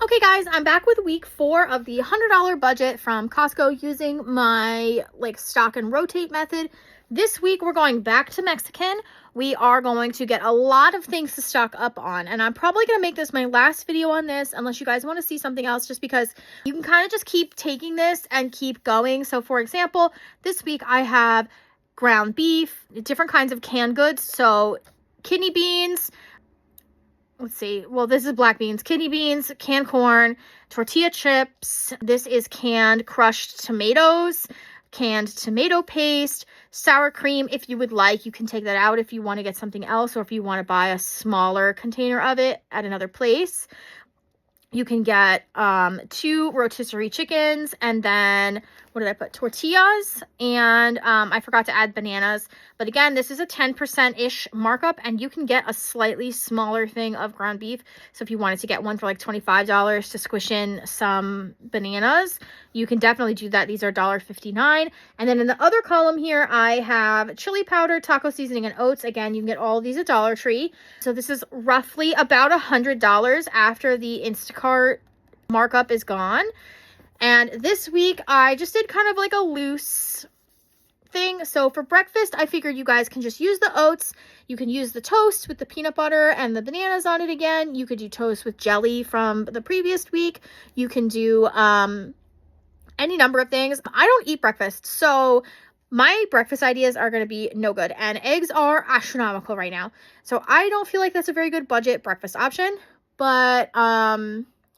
Okay guys, I'm back with week 4 of the $100 budget from Costco using my stock and rotate method. This week we're going back to Mexican. We are going to get a lot of things to stock up on, and I'm probably going to make this my last video on this unless you guys want to see something else, just because you can kind of just keep taking this and keep going. So for example, this week I have ground beef, different kinds of canned goods, so kidney beans, let's see, well, this is black beans, kidney beans, canned corn, tortilla chips. This is canned crushed tomatoes, canned tomato paste, sour cream. If you would like, you can take that out if you want to get something else, or if you want to buy a smaller container of it at another place. You can get 2 rotisserie chickens, and then what did I put? Tortillas, and I forgot to add bananas. But again, this is a 10%-ish markup, and you can get a slightly smaller thing of ground beef. So if you wanted to get one for like $25 to squish in some bananas, you can definitely do that. These are $1.59. And then in the other column here, I have chili powder, taco seasoning, and oats. Again, you can get all of these at Dollar Tree. So this is roughly about $100 after the Instacart markup is gone. And this week I just did kind of like a loose thing. So for breakfast, I figured you guys can just use the oats. You can use the toast with the peanut butter and the bananas on it again. You could do toast with jelly from the previous week. You can do any number of things. I don't eat breakfast, so my breakfast ideas are going to be no good. And eggs are astronomical right now, so I don't feel like that's a very good budget breakfast option. But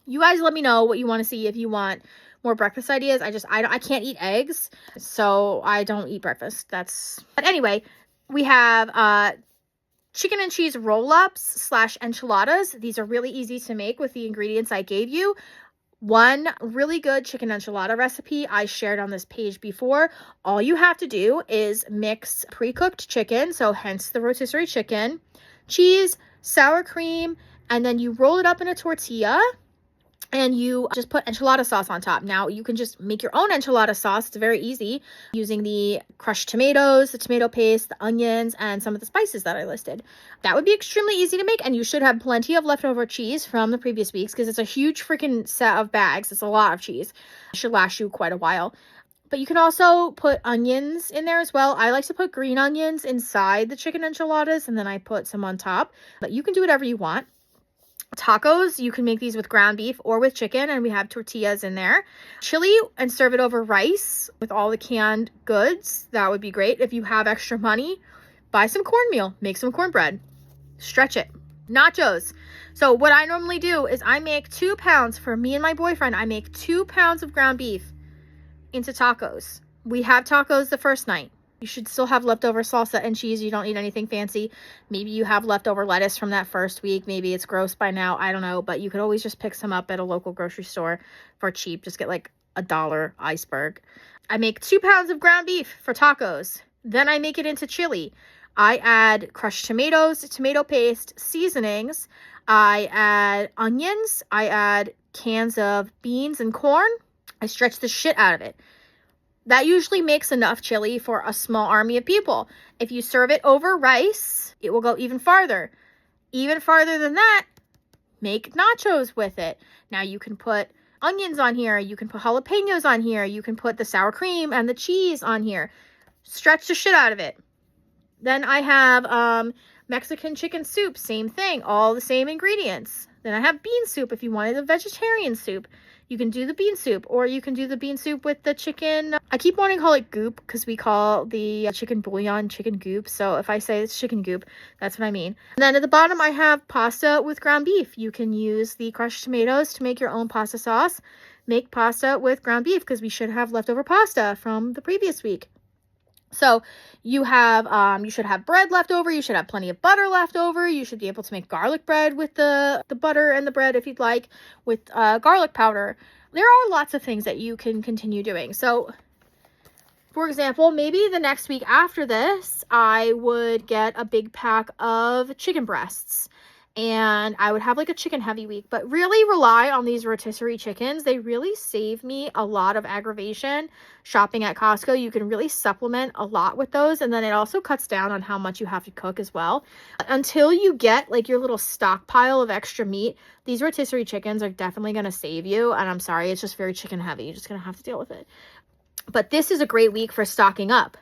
you guys let me know what you want to see if you want more breakfast ideas. I can't eat eggs, so I don't eat breakfast. But anyway, we have chicken and cheese roll-ups / enchiladas. These are really easy to make with the ingredients I gave you. One really good chicken enchilada recipe I shared on this page before. All you have to do is mix pre-cooked chicken, so hence the rotisserie chicken, cheese, sour cream, and then you roll it up in a tortilla, and you just put enchilada sauce on top. Now, you can just make your own enchilada sauce. It's very easy, using the crushed tomatoes, the tomato paste, the onions, and some of the spices that I listed. That would be extremely easy to make, and you should have plenty of leftover cheese from the previous weeks, because it's a huge freaking set of bags. It's a lot of cheese. It should last you quite a while. But you can also put onions in there as well. I like to put green onions inside the chicken enchiladas, and then I put some on top. But you can do whatever you want. Tacos, you can make these with ground beef or with chicken, and we have tortillas in there. Chili, and serve it over rice with all the canned goods. That would be great. If you have extra money, buy some cornmeal, make some cornbread, stretch it. Nachos. So what I normally do is I make 2 pounds for me and my boyfriend. I make 2 pounds of ground beef into tacos. We have tacos the first night. You should still have leftover salsa and cheese. You don't need anything fancy. Maybe you have leftover lettuce from that first week. Maybe it's gross by now. I don't know. But you could always just pick some up at a local grocery store for cheap. Just get like $1 iceberg. I make 2 pounds of ground beef for tacos. Then I make it into chili. I add crushed tomatoes, tomato paste, seasonings. I add onions. I add cans of beans and corn. I stretch the shit out of it. That usually makes enough chili for a small army of people. If you serve it over rice, it will go even farther. Even farther than that, make nachos with it. Now you can put onions on here. You can put jalapenos on here. You can put the sour cream and the cheese on here. Stretch the shit out of it. Then I have Mexican chicken soup. Same thing. All the same ingredients. Then I have bean soup if you wanted a vegetarian soup. You can do the bean soup, or you can do the bean soup with the chicken. I keep wanting to call it goop because we call the chicken bouillon chicken goop. So if I say it's chicken goop, that's what I mean. And then at the bottom, I have pasta with ground beef. You can use the crushed tomatoes to make your own pasta sauce. Make pasta with ground beef because we should have leftover pasta from the previous week. So you should have bread left over. You should have plenty of butter left over. You should be able to make garlic bread with the butter and the bread if you'd like, with garlic powder. There are lots of things that you can continue doing. So, for example, maybe the next week after this, I would get a big pack of chicken breasts. and I would have like a chicken heavy week, but really rely on these rotisserie chickens. They really save me a lot of aggravation shopping at Costco. You can really supplement a lot with those, and then it also cuts down on how much you have to cook as well. Until you get like your little stockpile of extra meat, these rotisserie chickens are definitely going to save you, and I'm sorry, it's just very chicken heavy. You're just going to have to deal with it. But this is a great week for stocking up.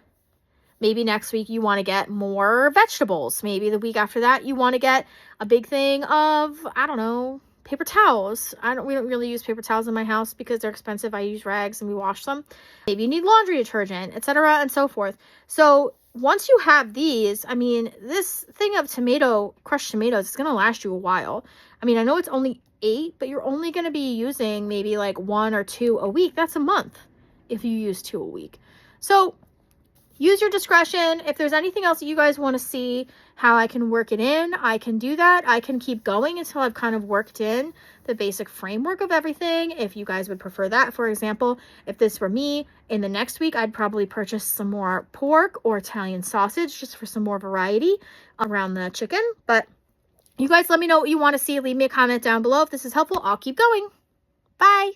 Maybe next week you want to get more vegetables. Maybe the week after that you want to get a big thing of, I don't know, paper towels. We don't really use paper towels in my house because they're expensive. I use rags and we wash them. Maybe you need laundry detergent, etc. and so forth. So once you have these, I mean, this thing of crushed tomatoes is going to last you a while. I mean, I know it's only 8, but you're only going to be using maybe like 1 or 2 a week. That's a month if you use 2 a week. So use your discretion. If there's anything else that you guys want to see how I can work it in, I can do that. I can keep going until I've kind of worked in the basic framework of everything. If you guys would prefer that, for example, if this were me, in the next week, I'd probably purchase some more pork or Italian sausage just for some more variety around the chicken. But you guys let me know what you want to see. Leave me a comment down below. If this is helpful, I'll keep going. Bye.